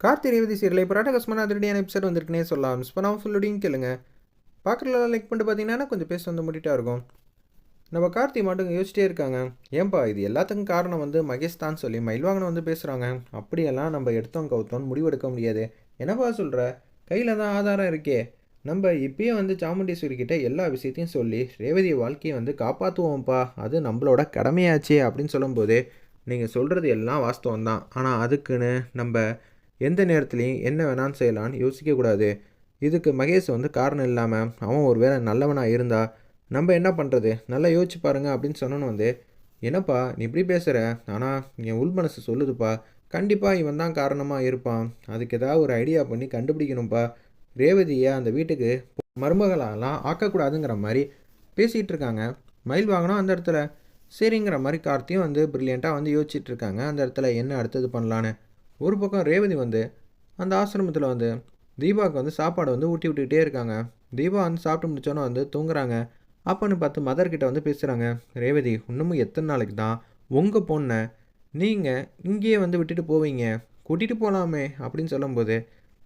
Karthi Revathi serial இப்போ ராட்டகஸ்மான அதிரடியான episode வந்திருக்குனே சொல்லலாம். மிஸ் பண்ணாமல் ஃபுல்லோடையும் கேளுங்க. பார்க்குறதுலாம் லைக் பண்ணிட்டு பார்த்தீங்கன்னா கொஞ்சம் பேச வந்து முடிட்டா இருக்கும். நம்ம கார்த்தி மட்டும் யோசிச்சிட்டே இருக்காங்க. ஏன்பா இது எல்லாத்துக்கும் காரணம் வந்து மகேஷ் தான் சொல்லி மயில்வாகனம் வந்து பேசுகிறாங்க. அப்படியெல்லாம் நம்ம எடுத்தோம் கவுத்தோன்னு முடிவெடுக்க முடியாது. என்னப்பா சொல்கிற? கையில் தான் ஆதாரம் இருக்கே. நம்ம இப்பயே வந்து சாமுண்டீஸ்வரி கிட்ட எல்லா விஷயத்தையும் சொல்லி ரேவதி வாழ்க்கையை வந்து காப்பாற்றுவோம்ப்பா, அது நம்மளோட கடமையாச்சே அப்படின்னு சொல்லும்போது, நீங்கள் சொல்கிறது எல்லாம் வாஸ்தவம் தான். ஆனால் அதுக்குன்னு நம்ம எந்த நேரத்துலையும் என்ன வேணான்னு செய்யலான்னு யோசிக்கக்கூடாது. இதுக்கு மகேஷ் வந்து காரணம் இல்லாமல் அவன் ஒரு வேளை நல்லவனாக இருந்தா நம்ம என்ன பண்ணுறது, நல்லா யோசிச்சு பாருங்க அப்படின்னு சொன்னோன்னு வந்து, என்னப்பா நீ இப்படி பேசுகிற, ஆனால் என் உள் மனசு சொல்லுதுப்பா, கண்டிப்பாக இவன் தான் காரணமாக இருப்பான், அதுக்கு ஏதாவது ஒரு ஐடியா பண்ணி கண்டுபிடிக்கணும்ப்பா, ரேவதியை அந்த வீட்டுக்கு மருமகளாலாம் ஆக்கக்கூடாதுங்கிற மாதிரி பேசிகிட்டு இருக்காங்க. மயில் வாங்கினோம் அந்த இடத்துல சரிங்கிற மாதிரி கார்த்தியும் வந்து ப்ரில்லியண்ட்டாக வந்து யோசிச்சுட்டு இருக்காங்க அந்த இடத்துல என்ன அடுத்தது பண்ணலான்னு. ஒரு பக்கம் ரேவதி வந்து அந்த ஆசிரமத்தில் வந்து தீபாவுக்கு வந்து சாப்பாடு வந்து ஊட்டி விட்டுக்கிட்டே இருக்காங்க. தீபா வந்து சாப்பிட்டு முடிச்சோன்னே வந்து தூங்குறாங்க. அப்போன்னு பார்த்து மதர்கிட்ட வந்து பேசுகிறாங்க. ரேவதி இன்னமும் எத்தனை நாளைக்கு தான் உங்கள் பொண்ணை நீங்கள் இங்கேயே வந்து விட்டுட்டு போவீங்க, கூட்டிகிட்டு போகலாமே அப்படின்னு சொல்லும்போது,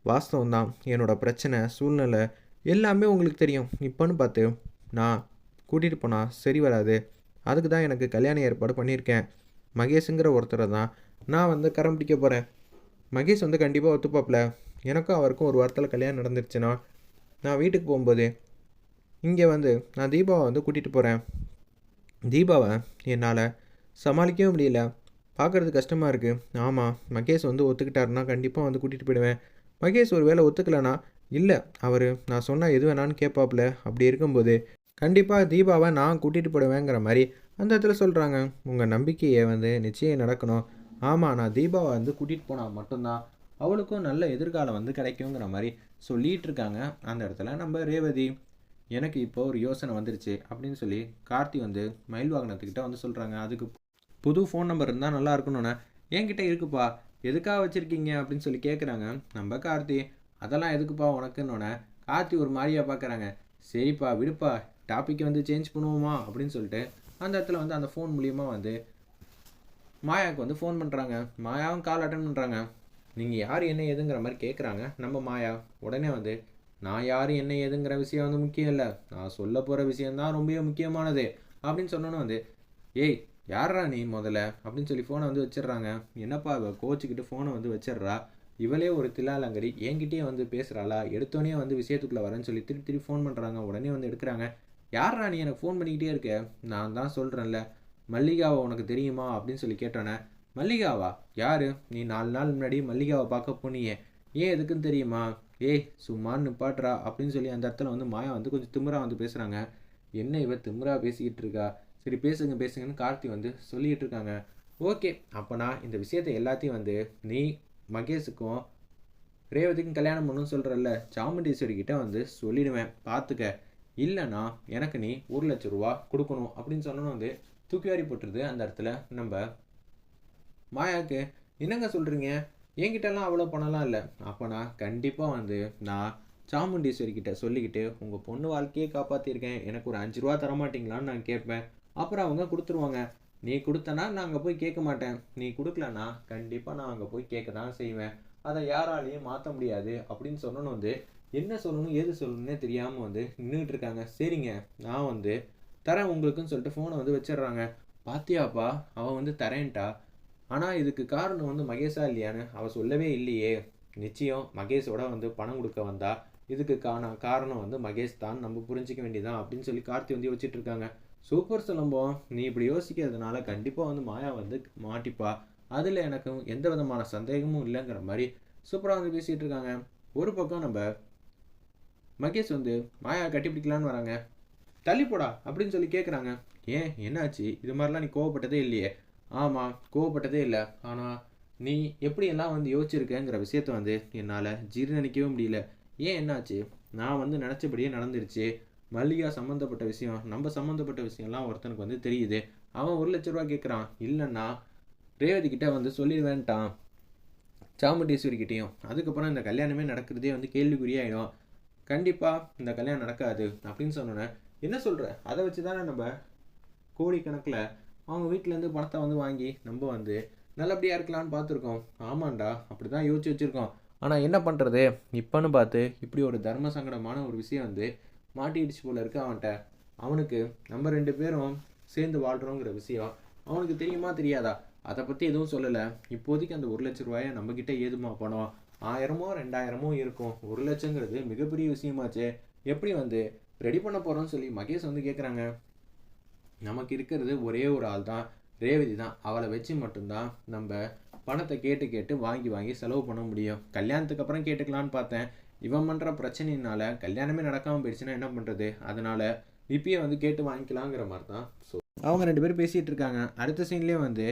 வாஸ்தவம் தான், என்னோடய பிரச்சனை சூழ்நிலை எல்லாமே உங்களுக்கு தெரியும். இப்போன்னு பார்த்து நான் கூட்டிகிட்டு போனால் சரி வராது, அதுக்கு தான் எனக்கு கல்யாண ஏற்பாடு பண்ணியிருக்கேன். மகேஷுங்கிற ஒருத்தரை தான் நான் வந்து கரம் பிடிக்க போகிறேன். மகேஷ் வந்து கண்டிப்பாக ஒத்துப்பாப்பில். எனக்கும் அவருக்கும் ஒரு வாரத்தில் கல்யாணம் நடந்துருச்சுன்னா நான் வீட்டுக்கு போகும்போது இங்கே வந்து நான் தீபாவை வந்து கூட்டிகிட்டு போகிறேன். தீபாவை என்னால் சமாளிக்கவே முடியல, பார்க்குறது கஷ்டமாக இருக்குது. ஆமாம், மகேஷ் வந்து ஒத்துக்கிட்டாருன்னா கண்டிப்பாக வந்து கூட்டிகிட்டு போயிடுவேன். மகேஷ் ஒரு வேளை ஒத்துக்கலைன்னா இல்லை, அவர் நான் சொன்னால் எது வேணான்னு கேட்பாப்புல. அப்படி இருக்கும்போது கண்டிப்பாக தீபாவை நான் கூட்டிகிட்டு போயிடுவேங்கிற மாதிரி அந்த இடத்துல சொல்கிறாங்க. உங்கள் நம்பிக்கையை வந்து நிச்சயம் நடக்கணும். ஆமாம், நான் தீபாவை வந்து கூட்டிகிட்டு போனால் மட்டும்தான் அவளுக்கும் நல்ல எதிர்காலம் வந்து கிடைக்குங்கிற மாதிரி சொல்லிகிட்டு இருக்காங்க. அந்த இடத்துல நம்ம ரேவதி, எனக்கு இப்போ ஒரு யோசனை வந்துருச்சு அப்படின்னு சொல்லி கார்த்தி வந்து மயில் வாகனத்துக்கிட்ட வந்து சொல்கிறாங்க. அதுக்கு புது ஃபோன் நம்பர் இருந்தால் நல்லா இருக்கணும்ண்ணே. என்கிட்ட இருக்குப்பா, எதுக்காக வச்சுருக்கீங்க அப்படின்னு சொல்லி கேட்குறாங்க. நம்ம கார்த்தி, அதெல்லாம் எதுக்குப்பா உனக்குன்னொன்னே கார்த்தி ஒரு மாதிரியாக பார்க்குறாங்க. சரிப்பா விடுப்பா, டாப்பிக்கை வந்து சேஞ்ச் பண்ணுவோமா அப்படின்னு சொல்லிட்டு அந்த இடத்துல வந்து அந்த ஃபோன் மூலியமாக வந்து மாயாவுக்கு வந்து ஃபோன் பண்ணுறாங்க. மாயாவும் கால் அட்டன் பண்ணுறாங்க. நீங்கள் யார் என்ன ஏதுங்கிற மாதிரி கேட்குறாங்க நம்ம மாயா. உடனே வந்து நான் யார் என்ன ஏதுங்கிற விஷயம் வந்து முக்கியம் இல்லை, நான் சொல்ல போகிற விஷயந்தான் ரொம்ப முக்கியமானது அப்படின்னு சொன்னோன்னு வந்து, ஏய் யாரா நீ முதல்ல அப்படின்னு சொல்லி ஃபோனை வந்து வச்சிடுறாங்க. என்னப்பா இவ கோச்சிக்கிட்டு ஃபோனை வந்து வச்சிடுறா, இவளே ஒரு தில்லாலங்கடி என்கிட்டயே வந்து பேசுகிறாளா, எடுத்தோடனே வந்து விஷயத்துக்குள்ளே வரேன்னு சொல்லி திருப்பி திருப்பி ஃபோன் பண்ணுறாங்க. உடனே வந்து எடுக்கிறாங்க. யாரா நீ எனக்கு ஃபோன் பண்ணிக்கிட்டே இருக்க, நான் தான் சொல்கிறேன்ல மல்லிகாவை உனக்கு தெரியுமா அப்படின்னு சொல்லி கேட்டோன்னே, மல்லிகாவா யாரு, நீ 4 நாள் முன்னாடி மல்லிகாவை பார்க்க போனியே, ஏன் எதுக்குன்னு தெரியுமா, ஏய் சும்மான்னு நிப்பாட்றா அப்படின்னு சொல்லி அந்த இடத்துல வந்து மாயா வந்து கொஞ்சம் திமிரா வந்து பேசுகிறாங்க. என்ன இவ திமிரா பேசிக்கிட்டு இருக்கா, சரி பேசுங்க பேசுங்கன்னு கார்த்தி வந்து சொல்லிகிட்டு இருக்காங்க. ஓகே, அப்போ நான் இந்த விஷயத்தை எல்லாத்தையும் வந்து நீ மகேஷுக்கும் ரேவதிக்கும் கல்யாணம் பண்ணணும்னு சொல்கிறல்ல, சாமுண்டீஸ்வரி கிட்ட வந்து சொல்லிடுவேன் பார்த்துக்க, இல்லைனா எனக்கு நீ 1,00,000 ரூபா கொடுக்கணும் அப்படின்னு சொன்னோன்னு வந்து தூக்கி வாரி போட்டுருது அந்த இடத்துல நம்ம மாயாவுக்கு. என்னங்க சொல்கிறீங்க, என்கிட்டலாம் அவ்வளோ பணம்லாம் இல்லை. அப்போ நான் கண்டிப்பாக வந்து நான் சாமுண்டீஸ்வரி கிட்ட சொல்லிக்கிட்டு உங்கள் பொண்ணு வாழ்க்கையே காப்பாற்றிருக்கேன், எனக்கு ஒரு 5 ரூபா தரமாட்டிங்களான்னு நான் கேட்பேன். அப்புறம் அவங்க கொடுத்துருவாங்க. நீ கொடுத்தனா நான் அங்கே போய் கேட்க மாட்டேன், நீ கொடுக்கலனா கண்டிப்பாக நான் அங்கே போய் கேட்க தான் செய்வேன், அதை யாராலையும் மாற்ற முடியாது அப்படின்னு சொன்னோன்னு வந்து என்ன சொல்லணும் ஏது சொல்லணுன்னே தெரியாமல் வந்து நின்றுட்டு இருக்காங்க. சரிங்க நான் வந்து தரேன் உங்களுக்குன்னு சொல்லிட்டு ஃபோனை வந்து வச்சிடுறாங்க. பாத்தியாப்பா அவன் வந்து தரேன்ட்டா, ஆனால் இதுக்கு காரணம் வந்து மகேஷா இல்லையான்னு அவள் சொல்லவே இல்லையே. நிச்சயம் மகேஷோட வந்து பணம் கொடுக்க வந்தா இதுக்கு காரணம் வந்து மகேஷ் தான், நம்ம புரிஞ்சிக்க வேண்டியதான் அப்படின்னு சொல்லி கார்த்தி வந்து யோசிச்சுட்டு இருக்காங்க. சூப்பர் சிலம்பம், நீ இப்படி யோசிக்கிறதுனால கண்டிப்பாக வந்து மாயா வந்து மாட்டிப்பா, அதில் எனக்கு எந்த விதமான சந்தேகமும் இல்லைங்கிற மாதிரி சூப்பராக வந்து பேசிகிட்டு இருக்காங்க. ஒரு பக்கம் நம்ம மகேஷ் வந்து மாயா கட்டிப்பிடிக்கலான்னு வராங்க. தள்ளி போடா அப்படின்னு சொல்லி கேட்குறாங்க. ஏன் என்னாச்சு, இது மாதிரிலாம் நீ கோவப்பட்டதே இல்லையே. ஆமாம் கோவப்பட்டதே இல்லை, ஆனால் நீ எப்படியெல்லாம் வந்து யோசிச்சிருக்கேங்கிற விஷயத்த வந்து என்னால் ஜீர்ணிக்கவே முடியல. ஏன் என்னாச்சு, நான் வந்து நினச்சபடியே நடந்துருச்சு, மல்லிகா சம்மந்தப்பட்ட விஷயம் நம்ம சம்மந்தப்பட்ட விஷயம்லாம் ஒருத்தனுக்கு வந்து தெரியுது, அவன் 1,00,000 ரூபா கேட்குறான், இல்லைன்னா ரேவதி கிட்டே வந்து சொல்லிடுவேன்ட்டான் சாமுண்டீஸ்வரி கிட்டேயும், அதுக்கப்புறம் இந்த கல்யாணமே நடக்கிறதே வந்து கேள்விக்குறியாயிடும், கண்டிப்பாக இந்த கல்யாணம் நடக்காது அப்படின்னு சொன்னோன்னே, என்ன சொல்கிற, அதை வச்சு தானே நம்ம கோடிக்கணக்கில் அவங்க வீட்டிலேருந்து பணத்தை வந்து வாங்கி நம்ம வந்து நல்லபடியாக இருக்கலான்னு பார்த்துருக்கோம். ஆமாண்டா, அப்படி தான் யோசிச்சு வச்சுருக்கோம். ஆனால் என்ன பண்ணுறது, இப்போன்னு பார்த்து இப்படி ஒரு தர்ம சங்கடமான ஒரு விஷயம் வந்து மாட்டிடுச்சு போல இருக்கு அவன்கிட்ட. அவனுக்கு நம்ம 2 பேரும் சேர்ந்து வாழ்கிறோங்கிற விஷயம் அவனுக்கு தெரியுமா தெரியாதா? அதை பற்றி எதுவும் சொல்லலை. இப்போதைக்கு அந்த 1,00,000 ரூபாயை நம்மக்கிட்ட ஏதுமா பணம்? 1000மோ 2000மோ இருக்கும். 1,00,000ங்கிறது மிகப்பெரிய விஷயமாச்சே. எப்படி வந்து ரெடி பண்ண போகிறோன்னு சொல்லி மகேஷ் வந்து கேட்குறாங்க. நமக்கு இருக்கிறது ஒரே ஒரு ஆள் தான், ரேவதி தான். அவளை வச்சு மட்டும்தான் நம்ம பணத்தை கேட்டு கேட்டு வாங்கி வாங்கி செலவு பண்ண முடியும். கல்யாணத்துக்கு அப்புறம் கேட்டுக்கலான்னு பார்த்தேன். இவன் பண்ணுற பிரச்சனையினால கல்யாணமே நடக்காமல் போயிடுச்சுன்னா என்ன பண்ணுறது? அதனால இப்பயே வந்து கேட்டு வாங்கிக்கலாங்கிற மாதிரி தான். ஸோ அவங்க 2 பேரும் பேசிகிட்டு இருக்காங்க. அடுத்த சீன்லேயே வந்து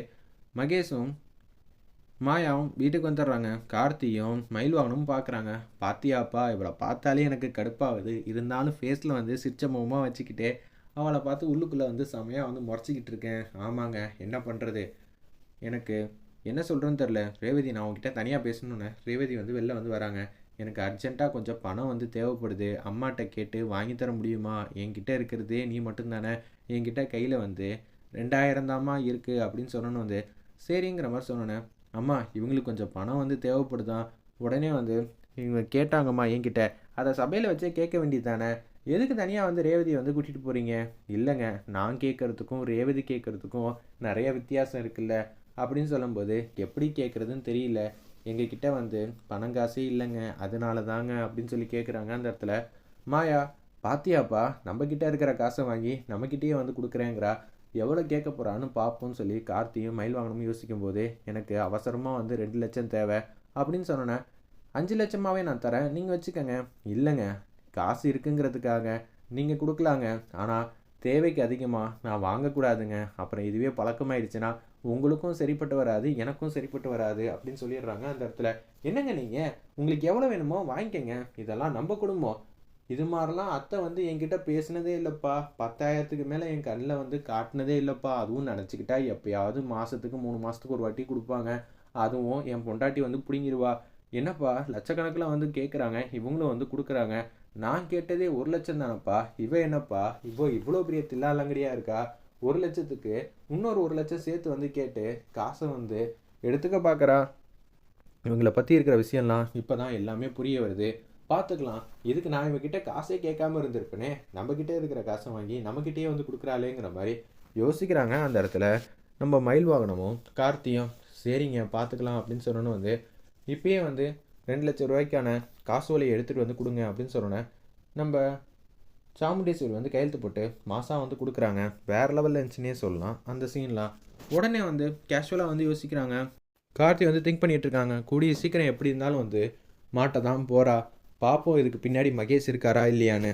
மகேஷும் மாயாவும் வீட்டுக்கு வந்துடுறாங்க. கார்த்தியும் மயில் வாகனமும் பார்க்குறாங்க. பாத்தியாப்பா, இவளை பார்த்தாலே எனக்கு கடுப்பாகுது. இருந்தாலும் ஃபேஸில் வந்து சிரிச்ச முகமாக வச்சுக்கிட்டே அவளை பார்த்து உள்ளுக்குள்ளே வந்து செமையாக வந்து முறைச்சிக்கிட்டு இருக்கேன். ஆமாங்க, என்ன பண்ணுறது? எனக்கு என்ன சொல்கிறேன்னு தெரில. ரேவதி, நான் உங்ககிட்ட தனியாக பேசணுன்னு ரேவதி வந்து வெளில வந்து வராங்க. எனக்கு அர்ஜென்ட்டாக கொஞ்சம் பணம் வந்து தேவைப்படுது. அம்மாட்ட கேட்டு வாங்கி தர முடியுமா? என்கிட்ட இருக்கிறதே நீ மட்டும்தானே. என்கிட்ட கையில் வந்து 2000 தாம்மா இருக்குது அப்படின்னு சொன்னோன்னு வந்து சரிங்கிற மாதிரி சொன்னோன்னே, அம்மா இவங்களுக்கு கொஞ்சம் பணம் வந்து தேவைப்படுதான். உடனே வந்து இவங்க கேட்டாங்கம்மா என்கிட்ட. அதை சபையில் வச்சே கேட்க வேண்டியது தானே. எதுக்கு தனியாக வந்து ரேவதியை வந்து கூட்டிகிட்டு போகிறீங்க? இல்லைங்க, நான் கேட்குறதுக்கும் ரேவதி கேட்குறதுக்கும் நிறைய வித்தியாசம் இருக்குல்ல அப்படின்னு சொல்லும்போது, எப்படி கேட்குறதுன்னு தெரியல. எங்ககிட்ட வந்து பணம் காசே இல்லைங்க, அதனால தாங்க அப்படின்னு சொல்லி கேட்குறாங்க. அந்த இடத்துல மாயா, பாத்தியாப்பா, நம்மக்கிட்ட இருக்கிற காசை வாங்கி நம்மக்கிட்டேயே வந்து கொடுக்குறேங்கிறா. எவ்வளோ கேட்க போகிறான்னு பார்ப்போம்னு சொல்லி கார்த்தியும் மயில் வாங்கணும்னு யோசிக்கும் போது, எனக்கு அவசரமாக வந்து 2 லட்சம் தேவை அப்படின்னு சொன்னோன்னே, 5 லட்சமாகவே நான் தரேன், நீங்கள் வச்சுக்கோங்க. இல்லைங்க, காசு இருக்குங்கிறதுக்காக நீங்கள் கொடுக்கலாங்க. ஆனால் தேவைக்கு அதிகமாக நான் வாங்கக்கூடாதுங்க. அப்புறம் இதுவே பழக்கமாயிடுச்சுன்னா உங்களுக்கும் சரிப்பட்டு வராது, எனக்கும் சரிப்பட்டு வராது அப்படின்னு சொல்லிடுறாங்க. அந்த இடத்துல என்னங்க நீங்கள், உங்களுக்கு எவ்வளோ வேணுமோ வாங்கிக்கங்க. இதெல்லாம் நம்ம குடும்பம். இது மாதிரிலாம் அத்தை வந்து என்கிட்ட பேசினதே இல்லைப்பா. 10,000க்கு மேலே என் கண்ணில் வந்து காட்டினதே இல்லைப்பா. அதுவும் நினச்சிக்கிட்டா எப்பயாவது மாதத்துக்கு 3 மாதத்துக்கு ஒரு வாட்டி கொடுப்பாங்க. அதுவும் என் பொண்டாட்டி வந்து பிடுங்கிடுவா. என்னப்பா லட்சக்கணக்கில் வந்து கேட்குறாங்க, இவங்களும் வந்து கொடுக்குறாங்க. நான் கேட்டதே 1,00,000 தானப்பா. என்னப்பா இவ்வளோ பெரிய தில்லாலங்கடியாக இருக்கா? 1,00,000த்துக்கு இன்னொரு 1,00,000 சேர்த்து வந்து கேட்டு காசை வந்து எடுத்துக்க பார்க்குறா. இவங்களை பற்றி இருக்கிற விஷயம்லாம் இப்போ தான் எல்லாமே புரிய வருது. பார்த்துக்கலாம். இதுக்கு நான் இவகிட்ட காசே கேட்காம இருந்திருப்பேனே. நம்மக்கிட்டே இருக்கிற காசை வாங்கி நம்மக்கிட்டேயே வந்து கொடுக்குறாளேங்கிற மாதிரி யோசிக்கிறாங்க. அந்த இடத்துல நம்ம மயில் வாகனமும் கார்த்தியும் சரிங்க பார்த்துக்கலாம் அப்படின்னு சொன்னோன்னு வந்து இப்பயே வந்து 2,00,000 ரூபாய்க்கான காசோலையை எடுத்துகிட்டு வந்து கொடுங்க அப்படின்னு சொன்னோன்னே, நம்ம சாமுண்டேஸ்வரி வந்து கையெழுத்து போட்டு மாதம் வந்து கொடுக்குறாங்க. வேறு லெவலில் இருந்துச்சுன்னே சொல்லலாம் அந்த சீன்லாம். உடனே வந்து கேஷுவலாக வந்து யோசிக்கிறாங்க. கார்த்தி வந்து திங்க் பண்ணிகிட்டு இருக்காங்க. கூடிய சீக்கிரம் எப்படி இருந்தாலும் வந்து மாட்ட தான் போகிறா. பார்ப்போம் இதுக்கு பின்னாடி மகேஷ் இருக்காரா இல்லையான்னு.